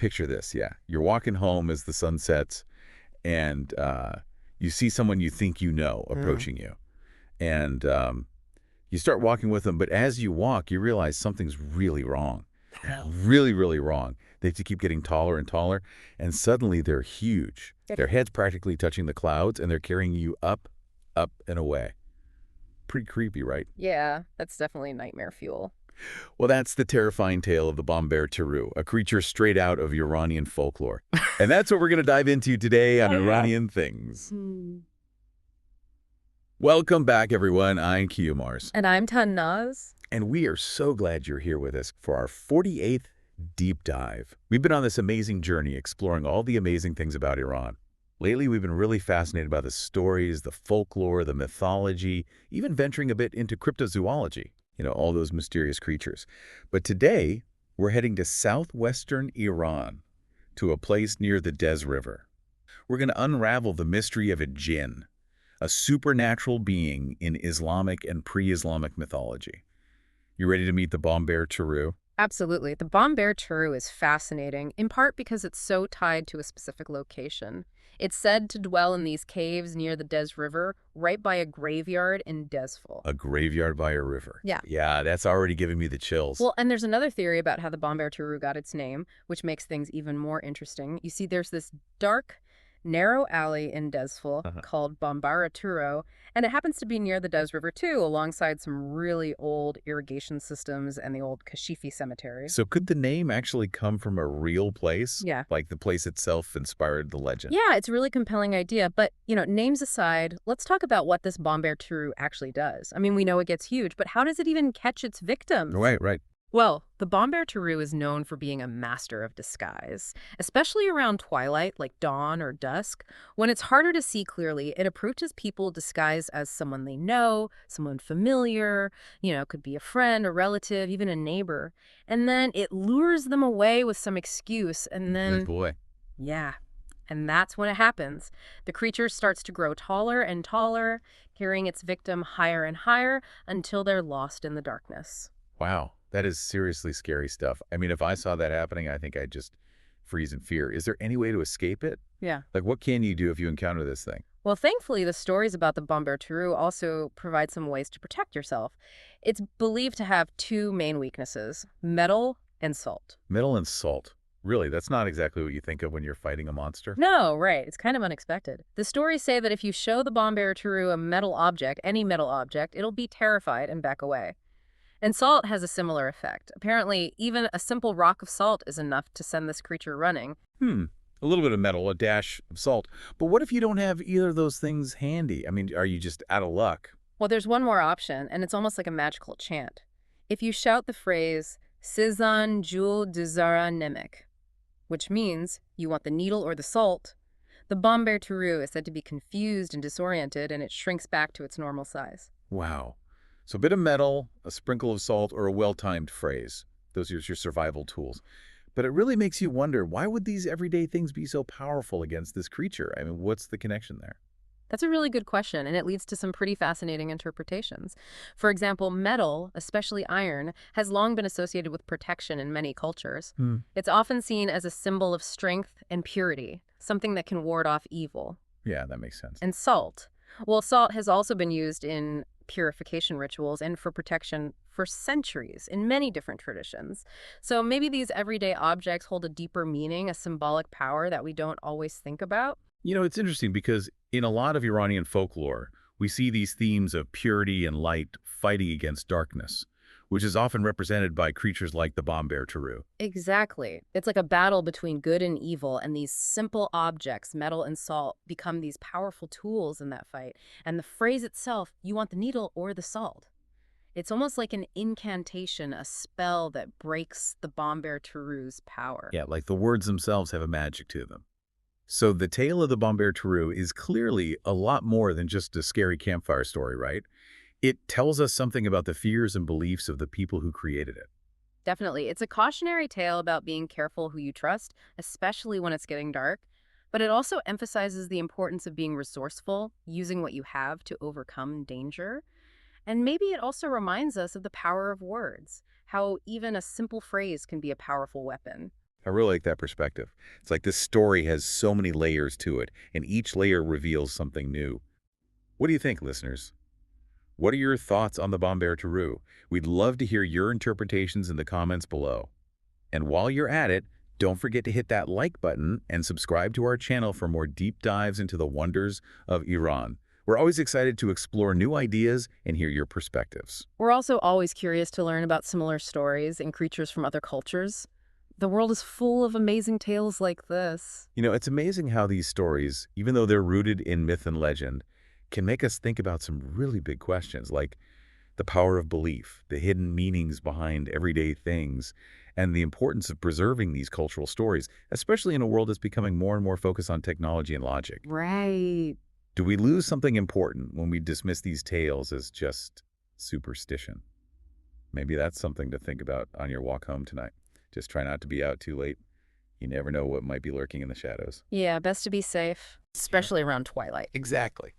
picture this, yeah. You're walking home as the sun sets, and you see someone you think you know Mm. approaching you. And you start walking with them, but as you walk, you realize something's really wrong. Really, really wrong. They have to keep getting taller and taller, and suddenly they're huge. Their head's practically touching the clouds, and they're carrying you up, up, and away. Pretty creepy, right? Yeah, that's definitely nightmare fuel. Well, that's the terrifying tale of the Bombare Turoo, a creature straight out of Iranian folklore. And that's what we're going to dive into today on Iranian Things. Hmm. Welcome back, everyone. I'm Mars, And I'm Tannaz. and we are so glad you're here with us for our 48th deep dive. We've been on this amazing journey exploring all the amazing things about Iran. Lately, we've been really fascinated by the stories, the folklore, the mythology, even venturing a bit into cryptozoology, all those mysterious creatures. But today, we're heading to southwestern Iran, to a place near the Des River. We're going to unravel the mystery of a Jinn, a supernatural being in Islamic and pre-Islamic mythology. You ready to meet the Bombare Turoo? Absolutely. The Bombare Turoo is fascinating, in part because it's so tied to a specific location. It's said to dwell in these caves near the Des River, right by a graveyard in Desful. A graveyard by a river. Yeah. Yeah, that's already giving me the chills. Well, and there's another theory about how the Bombare Turoo got its name, which makes things even more interesting. You see, there's this dark, narrow alley in Desful called Bombare Turoo, and it happens to be near the Des River too, alongside some really old irrigation systems and the old Kashifi cemetery. So could the name actually come from a real place? Yeah. Like the place itself inspired the legend? Yeah, it's a really compelling idea. But, names aside, let's talk about what this Bombare Turoo actually does. I mean, we know it gets huge, but how does it even catch its victims? Right, right. Well, the Bombare Turoo is known for being a master of disguise, especially around twilight, like dawn or dusk. When it's harder to see clearly, it approaches people disguised as someone they know, someone familiar, could be a friend, a relative, even a neighbor. And then it lures them away with some excuse, and Good then, boy. yeah, and that's when it happens. The creature starts to grow taller and taller, carrying its victim higher and higher until they're lost in the darkness. Wow, that is seriously scary stuff. I mean, if I saw that happening, I think I'd just freeze in fear. Is there any way to escape it? Yeah. Like, what can you do if you encounter this thing? Well, thankfully, the stories about the Bombare Turoo also provide some ways to protect yourself. It's believed to have two main weaknesses, metal and salt. Metal and salt. Really, that's not exactly what you think of when you're fighting a monster. No, right. It's kind of unexpected. The stories say that if you show the Bombare Turoo a metal object, any metal object, it'll be terrified and back away. And salt has a similar effect. Apparently, even a simple rock of salt is enough to send this creature running. A little bit of metal, a dash of salt. But what if you don't have either of those things handy? I mean, are you just out of luck? Well, there's one more option, and it's almost like a magical chant. If you shout the phrase, Sizan Jul Duzara Nemek, which means you want the needle or the salt, the Bombare Turoo is said to be confused and disoriented, and it shrinks back to its normal size. Wow. So a bit of metal, a sprinkle of salt, or a well-timed phrase. Those are your survival tools. But it really makes you wonder, why would these everyday things be so powerful against this creature? I mean, what's the connection there? That's a really good question, and it leads to some pretty fascinating interpretations. For example, metal, especially iron, has long been associated with protection in many cultures. It's often seen as a symbol of strength and purity, something that can ward off evil. Yeah, that makes sense. And salt. Well, salt has also been used in purification rituals and for protection for centuries in many different traditions. So maybe these everyday objects hold a deeper meaning, a symbolic power that we don't always think about. It's interesting because in a lot of Iranian folklore, we see these themes of purity and light fighting against darkness, which is often represented by creatures like the Bombare Turoo. Exactly. It's like a battle between good and evil, and these simple objects, metal and salt, become these powerful tools in that fight. And the phrase itself, you want the needle or the salt. It's almost like an incantation, a spell that breaks the Bombare Turoo's power. Yeah, like the words themselves have a magic to them. So the tale of the Bombare Turoo is clearly a lot more than just a scary campfire story, right? It tells us something about the fears and beliefs of the people who created it. Definitely. It's a cautionary tale about being careful who you trust, especially when it's getting dark. But it also emphasizes the importance of being resourceful, using what you have to overcome danger. And maybe it also reminds us of the power of words, how even a simple phrase can be a powerful weapon. I really like that perspective. It's like this story has so many layers to it, and each layer reveals something new. What do you think, listeners? What are your thoughts on the Bombare Turoo? We'd love to hear your interpretations in the comments below. And while you're at it, don't forget to hit that like button and subscribe to our channel for more deep dives into the wonders of Iran. We're always excited to explore new ideas and hear your perspectives. We're also always curious to learn about similar stories and creatures from other cultures. The world is full of amazing tales like this. You know, it's amazing how these stories, even though they're rooted in myth and legend, can make us think about some really big questions like the power of belief, the hidden meanings behind everyday things, and the importance of preserving these cultural stories, especially in a world that's becoming more and more focused on technology and logic. Right. Do we lose something important when we dismiss these tales as just superstition? Maybe that's something to think about on your walk home tonight. Just try not to be out too late. You never know what might be lurking in the shadows. Yeah, best to be safe, Yeah, especially around twilight. exactly.